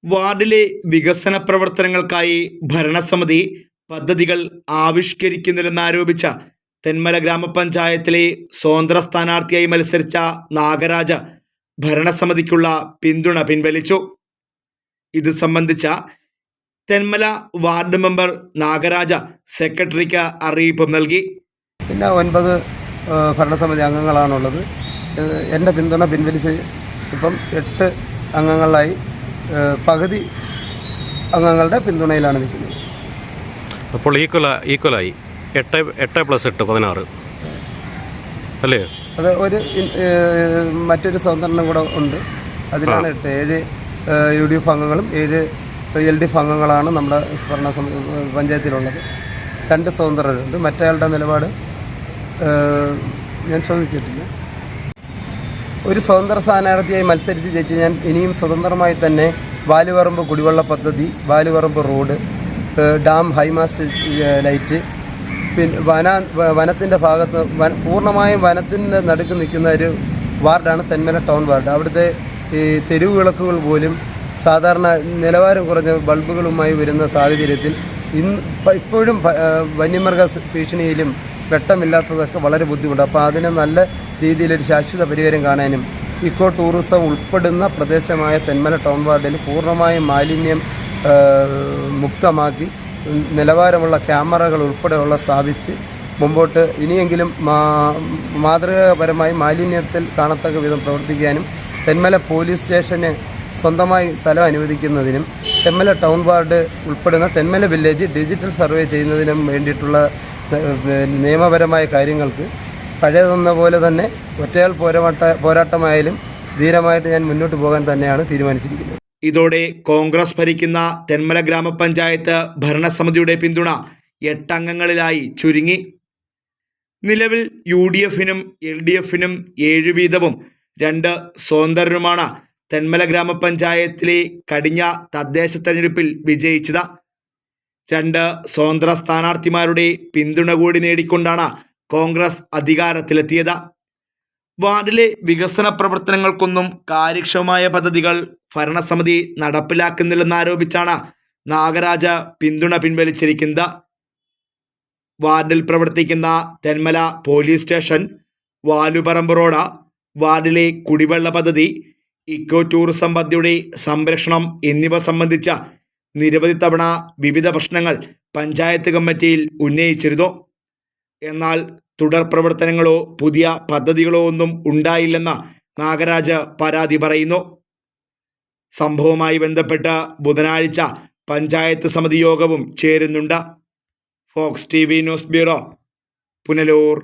വാർഡിലെ വികസന പ്രവർത്തനങ്ങൾക്കായി ഭരണസമിതി പദ്ധതികൾ ആവിഷ്കരിക്കുന്നില്ലെന്നാരോപിച്ച തെന്മല ഗ്രാമപഞ്ചായത്തിലെ സ്വതന്ത്ര സ്ഥാനാർത്ഥിയായി മത്സരിച്ച നാഗരാജ ഭരണസമിതിക്കുള്ള പിന്തുണ പിൻവലിച്ചു. ഇത് സംബന്ധിച്ച തെന്മല വാർഡ് മെമ്പർ നാഗരാജ സെക്രട്ടറിക്ക് അറിയിപ്പ് നൽകി. പിന്നെ 9 ഭരണസമിതി അംഗങ്ങളാണുള്ളത്. എൻ്റെ പിന്തുണ പിൻവലിച്ച് ഇപ്പം 8 അംഗങ്ങളായി പകുതി അംഗങ്ങളുടെ പിന്തുണയിലാണ് നിൽക്കുന്നത്. അപ്പോൾ ഈക്വലായി 8+8 16 അല്ലേ? അത് മറ്റൊരു സ്വതന്ത്രനും കൂടെ ഉണ്ട്. അതിലാണ് 7 UDF അംഗങ്ങളും 7 LDF അംഗങ്ങളാണ് നമ്മുടെ പഞ്ചായത്തിലുള്ളത്. 2 സ്വതന്ത്രരുണ്ട്. മറ്റയാളുടെ നിലപാട് ഞാൻ ചോദിച്ചിട്ടില്ല. ഒരു സ്വതന്ത്ര സ്ഥാനാർത്ഥിയായി മത്സരിച്ച് ജയിച്ച് ഞാൻ ഇനിയും സ്വതന്ത്രമായി തന്നെ വാലുപറമ്പ് കുടിവെള്ള പദ്ധതി, വാലുപറമ്പ് റോഡ്, ഡാം, ഹൈമാസ്റ്റ് ലൈറ്റ്, പിന്നെ വനത്തിൻ്റെ ഭാഗത്ത് പൂർണ്ണമായും വനത്തിൻ്റെ നടുക്ക് നിൽക്കുന്ന ഒരു വാർഡാണ് തെന്മല ടൗൺ വാർഡ്. അവിടുത്തെ ഈ തെരുവ് വിളക്കുകൾ പോലും സാധാരണ നിലവാരം കുറഞ്ഞ ബൾബുകളുമായി വരുന്ന സാഹചര്യത്തിൽ ഇപ്പോഴും വന്യമൃഗ ഭീഷണിയിലും വെട്ടമില്ലാത്തതൊക്കെ വളരെ ബുദ്ധിമുട്ട്. അപ്പോൾ അതിന് നല്ല രീതിയിലൊരു ശാശ്വത പരിഹാരം കാണാനും ഇക്കോ ടൂറിസം ഉൾപ്പെടുന്ന പ്രദേശമായ തെന്മല ടൗൺ വാർഡിൽ പൂർണ്ണമായും മാലിന്യം മുക്തമാക്കി നിലവാരമുള്ള ക്യാമറകൾ ഉൾപ്പെടെയുള്ള സ്ഥാപിച്ച് മുമ്പോട്ട് ഇനിയെങ്കിലും മാതൃകാപരമായി മാലിന്യത്തിൽ കാണത്തക്ക വിധം പ്രവർത്തിക്കാനും തെന്മല പോലീസ് സ്റ്റേഷന് സ്വന്തമായി സ്ഥലം അനുവദിക്കുന്നതിനും തെന്മല ടൗൺ വാർഡ് ഉൾപ്പെടുന്ന തെന്മല വില്ലേജ് ഡിജിറ്റൽ സർവേ ചെയ്യുന്നതിനും വേണ്ടിയിട്ടുള്ള നിയമപരമായ കാര്യങ്ങൾക്ക് പഴയതെന്ന പോലെ തന്നെ ഒറ്റയാൾ പോരാട്ടമായാലും ധീരമായിട്ട് ഞാൻ മുന്നോട്ട് പോകാൻ തന്നെയാണ് തീരുമാനിച്ചിരിക്കുന്നത്. ഇതോടെ കോൺഗ്രസ് ഭരിക്കുന്ന തെന്മല ഗ്രാമപഞ്ചായത്ത് ഭരണസമിതിയുടെ പിന്തുണ 8 അംഗങ്ങളിലായി ചുരുങ്ങി. നിലവിൽ UDFനും LDFനും 7 വീതവും 2 സ്വതന്ത്രരുമാണ് തെന്മല ഗ്രാമപഞ്ചായത്തിലെ കഴിഞ്ഞ തദ്ദേശ തെരഞ്ഞെടുപ്പിൽ വിജയിച്ചത്. 2 സ്വതന്ത്ര സ്ഥാനാർത്ഥിമാരുടെ പിന്തുണ കൂടി നേടിക്കൊണ്ടാണ് കോൺഗ്രസ് അധികാരത്തിലെത്തിയത്. വാർഡിലെ വികസന പ്രവർത്തനങ്ങൾക്കൊന്നും കാര്യക്ഷമമായ പദ്ധതികൾ ഭരണസമിതി നടപ്പിലാക്കുന്നില്ലെന്നാരോപിച്ചാണ് നാഗരാജ പിന്തുണ പിൻവലിച്ചിരിക്കുന്നത്. വാർഡിൽ പ്രവർത്തിക്കുന്ന തെന്മല പോലീസ് സ്റ്റേഷൻ, വാലുപറമ്പ് റോഡ്, വാർഡിലെ കുടിവെള്ള പദ്ധതി, ഇക്കോ ടൂറിസം പദ്ധതിയുടെ സംരക്ഷണം എന്നിവ സംബന്ധിച്ച നിരവധി തവണ വിവിധ പ്രശ്നങ്ങൾ പഞ്ചായത്ത് കമ്മിറ്റിയിൽ ഉന്നയിച്ചിരുന്നു. എന്നാൽ തുടർ പ്രവർത്തനങ്ങളോ പുതിയ പദ്ധതികളോ ഒന്നും ഉണ്ടായില്ലെന്ന് നാഗരാജ് പരാതി പറയുന്നു. സംഭവവുമായി ബന്ധപ്പെട്ട് ബുധനാഴ്ച പഞ്ചായത്ത് സമിതി യോഗവും ചേരുന്നുണ്ട്. Fox TV news bureau, Punalur.